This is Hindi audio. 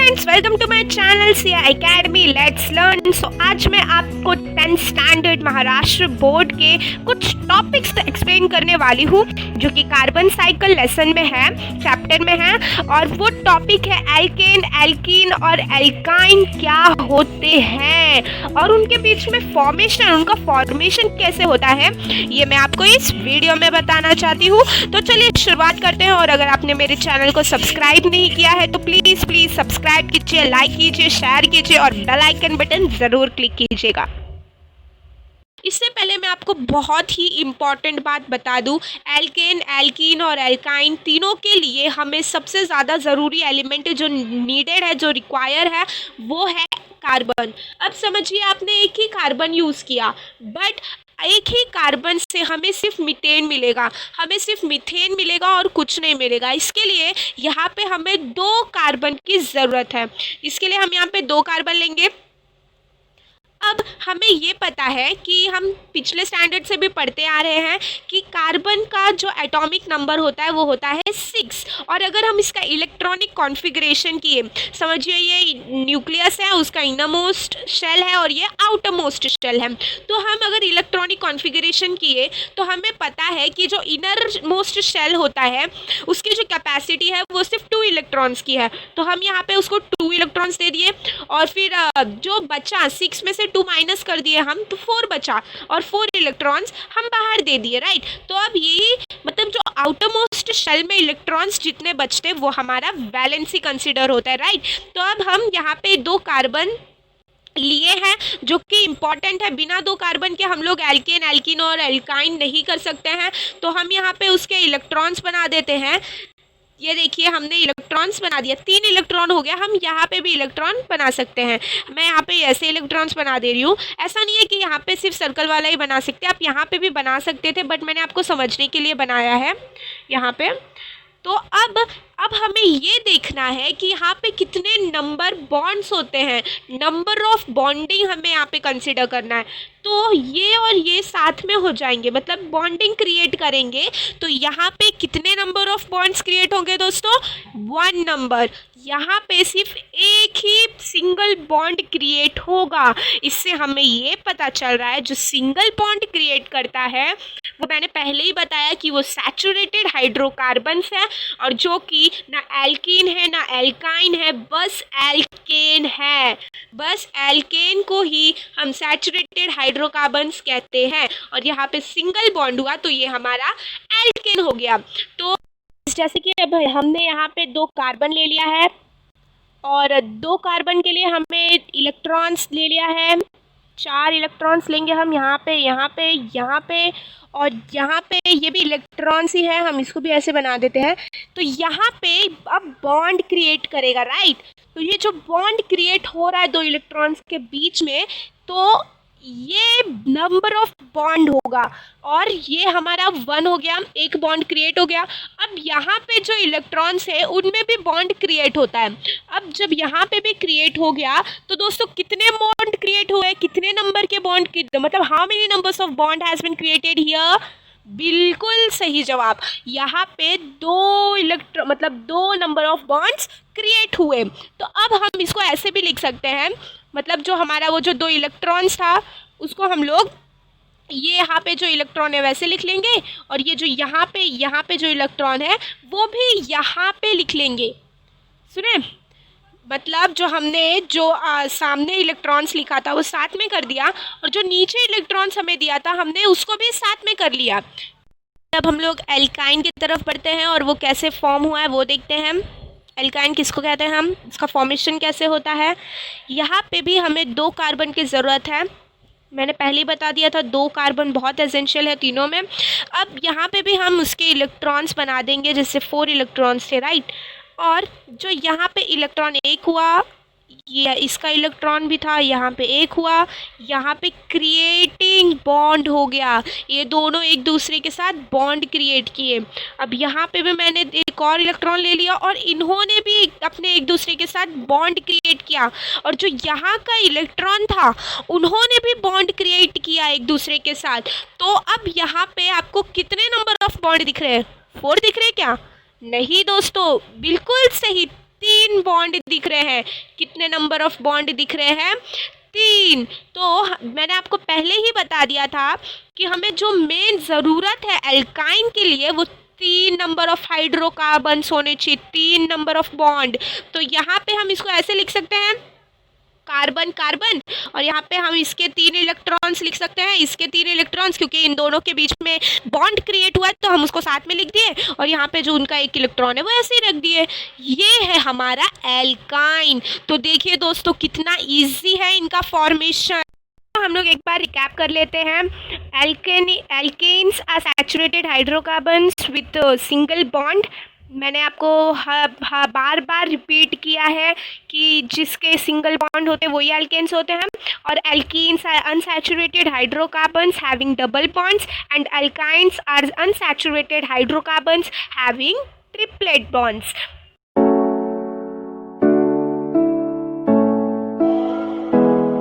Friends, welcome to my channel Siya Academy let's learn. So आज मैं आपको 10th स्टैंडर्ड महाराष्ट्र बोर्ड के कुछ टॉपिक्स एक्सप्लेन करने वाली हूँ जो कि कार्बन साइकिल लेसन में है, चैप्टर में है। और वो टॉपिक है एल्केन, एल्कीन और एल्काइन क्या होते हैं और उनके बीच में फॉर्मेशन, उनका फॉर्मेशन कैसे होता है, ये मैं आपको इस वीडियो में बताना चाहती हूँ। तो चलिए शुरुआत करते हैं। और अगर आपने मेरे चैनल को सब्सक्राइब नहीं किया है तो प्लीज़ सब्सक्राइब कीजिए, लाइक कीजिए, शेयर कीजिए और बेल आइकन बटन ज़रूर क्लिक कीजिएगा। इससे पहले मैं आपको बहुत ही इम्पॉर्टेंट बात बता दूं, एल्केन, एल्कीन और एल्काइन तीनों के लिए हमें सबसे ज़्यादा ज़रूरी एलिमेंट जो नीडेड है, जो रिक्वायर है, वो है कार्बन। अब समझिए, आपने एक ही कार्बन यूज़ किया, बट एक ही कार्बन से हमें सिर्फ मीथेन मिलेगा, हमें सिर्फ मीथेन मिलेगा और कुछ नहीं मिलेगा। इसके लिए यहाँ पे हमें 2 कार्बन की ज़रूरत है। इसके लिए हम यहाँ पे 2 कार्बन लेंगे। अब हमें ये पता है कि हम पिछले स्टैंडर्ड से भी पढ़ते आ रहे हैं कि कार्बन का जो एटॉमिक नंबर होता है वो होता है 6। और अगर हम इसका इलेक्ट्रॉनिक कॉन्फ़िगरेशन किए, समझिए ये न्यूक्लियस है, उसका इनर मोस्ट शेल है और ये आउटर मोस्ट शेल है। तो हम अगर इलेक्ट्रॉनिक कॉन्फ़िगरेशन किए तो हमें पता है कि जो इनर मोस्ट शेल होता है उसकी जो कैपेसिटी है वो सिर्फ 2 इलेक्ट्रॉन्स की है। तो हम यहाँ पे उसको 2 इलेक्ट्रॉन्स दे दिए और फिर जो बचा 6 में से 2 माइनस कर दिए हम, तो 4 बचा और 4 इलेक्ट्रॉन्स हम बाहर दे दिए, राइट। तो अब यही मतलब जो आउटर मोस्ट शेल में इलेक्ट्रॉन्स जितने बचते वो हमारा वैलेंसी कंसिडर होता है, राइट। तो अब हम यहाँ पे 2 कार्बन लिए हैं जो कि इम्पॉर्टेंट है। बिना 2 कार्बन के हम लोग एल्केन, एल्कीन और एल्काइन नहीं कर सकते हैं। तो हम यहाँ पे उसके इलेक्ट्रॉन्स बना देते हैं। ये देखिए, हमने इलेक्ट्रॉन्स बना दिया, 3 इलेक्ट्रॉन हो गया। हम यहाँ पे भी इलेक्ट्रॉन बना सकते हैं। मैं यहाँ पे ऐसे इलेक्ट्रॉन्स बना दे रही हूँ। ऐसा नहीं है कि यहाँ पे सिर्फ सर्कल वाला ही बना सकते, आप यहाँ पे भी बना सकते थे, बट मैंने आपको समझने के लिए बनाया है यहाँ पे। तो अब हमें ये देखना है कि यहाँ पे कितने नंबर बॉन्ड्स होते हैं, नंबर ऑफ बॉन्डिंग हमें यहाँ पे कंसिडर करना है। तो ये और ये साथ में हो जाएंगे, मतलब बॉन्डिंग क्रिएट करेंगे। तो यहाँ पे कितने नंबर ऑफ बॉन्ड्स क्रिएट होंगे दोस्तों? 1 नंबर। यहाँ पे सिर्फ एक ही सिंगल बॉन्ड क्रिएट होगा। इससे हमें ये पता चल रहा है जो सिंगल बॉन्ड क्रिएट करता है वो मैंने पहले ही बताया कि वो सैचुरेटेड हाइड्रोकार्बन्स है, और जो कि ना एल्कीन है ना एल्काइन है, बस एल्केन है। बस एल्केन को ही हम सैचुरेटेड हाइड्रोकार्बन्स कहते हैं। और यहाँ पे सिंगल बॉन्ड हुआ तो ये हमारा एल्केन हो गया। तो जैसे कि अब हमने यहाँ पे 2 कार्बन ले लिया है और 2 कार्बन के लिए हमें इलेक्ट्रॉन्स ले लिया है। 4 इलेक्ट्रॉन्स लेंगे हम यहाँ पे, यहाँ पे, यहाँ पे और यहाँ पे। ये भी इलेक्ट्रॉन्स ही है, हम इसको भी ऐसे बना देते हैं। तो यहाँ पे अब बॉन्ड क्रिएट करेगा, राइट। तो ये जो बॉन्ड क्रिएट हो रहा है 2 इलेक्ट्रॉन्स के बीच में, तो ये नंबर ऑफ बॉन्ड होगा और ये हमारा 1 हो गया, एक बॉन्ड क्रिएट हो गया। अब यहाँ पे जो इलेक्ट्रॉन्स है उनमें भी बॉन्ड क्रिएट होता है। अब जब यहाँ पे भी क्रिएट हो गया तो दोस्तों कितने बॉन्ड क्रिएट हुए, कितने नंबर के बॉन्ड, मतलब how many numbers of bond has been created here? बिल्कुल सही जवाब। यहाँ पे 2 नंबर ऑफ बॉन्ड्स क्रिएट हुए। तो अब हम इसको ऐसे भी लिख सकते हैं, मतलब जो हमारा वो जो 2 इलेक्ट्रॉन्स था उसको हम लोग ये यहाँ पे जो इलेक्ट्रॉन है वैसे लिख लेंगे, और ये जो यहाँ पे जो इलेक्ट्रॉन है वो भी यहाँ पे लिख लेंगे। सुने, मतलब जो हमने जो सामने इलेक्ट्रॉन्स लिखा था वो साथ में कर दिया, और जो नीचे इलेक्ट्रॉन्स हमें दिया था हमने उसको भी साथ में कर लिया। अब हम लोग एल्काइन की तरफ बढ़ते हैं और वो कैसे फॉर्म हुआ है वो देखते हैं। एल्काइन किसको कहते हैं हम, इसका फॉर्मेशन कैसे होता है। यहाँ पे भी हमें 2 कार्बन की ज़रूरत है। मैंने पहले ही बता दिया था 2 कार्बन बहुत एसेंशियल है तीनों में। अब यहाँ पे भी हम उसके इलेक्ट्रॉन्स बना देंगे, जैसे 4 इलेक्ट्रॉन्स थे, राइट। और जो यहाँ पे इलेक्ट्रॉन 1 हुआ, ये इसका इलेक्ट्रॉन भी था, यहाँ पे 1 हुआ, यहाँ पे क्रिएटिंग बॉन्ड हो गया। ये दोनों एक दूसरे के साथ बॉन्ड क्रिएट किए। अब यहाँ पे भी मैंने एक और इलेक्ट्रॉन ले लिया और इन्होंने भी अपने एक दूसरे के साथ बॉन्ड क्रिएट किया, और जो यहाँ का इलेक्ट्रॉन था उन्होंने भी बॉन्ड क्रिएट किया एक दूसरे के साथ। तो अब यहाँ पे आपको कितने नंबर ऑफ बॉन्ड दिख रहे हैं? 4 दिख रहे हैं क्या? नहीं दोस्तों, बिल्कुल सही, 3 बॉन्ड दिख रहे हैं। कितने नंबर ऑफ बॉन्ड दिख रहे हैं? 3। तो मैंने आपको पहले ही बता दिया था कि हमें जो मेन ज़रूरत है एल्काइन के लिए वो 3 नंबर ऑफ हाइड्रोकार्बन्स होने चाहिए, 3 नंबर ऑफ बॉन्ड। तो यहाँ पे हम इसको ऐसे लिख सकते हैं, कार्बन कार्बन, और यहाँ पे हम इसके 3 इलेक्ट्रॉन्स लिख सकते हैं, इसके 3 इलेक्ट्रॉन्स, क्योंकि इन दोनों के बीच में बॉन्ड क्रिएट हुआ है तो हम उसको साथ में लिख दिए, और यहाँ पे जो उनका एक इलेक्ट्रॉन है वो ऐसे ही रख दिए। ये है हमारा एल्काइन। तो देखिए दोस्तों कितना इजी है इनका फॉर्मेशन। हम लोग एक बार रिकैप कर लेते हैं। Alkanes are saturated hydrocarbons with single bond. मैंने आपको बार बार रिपीट किया है कि जिसके सिंगल बॉन्ड होते हैं वही एल्केन्स होते हैं, और alkenes are unsaturated hydrocarbons having double bonds and alkynes are unsaturated hydrocarbons having triplet bonds.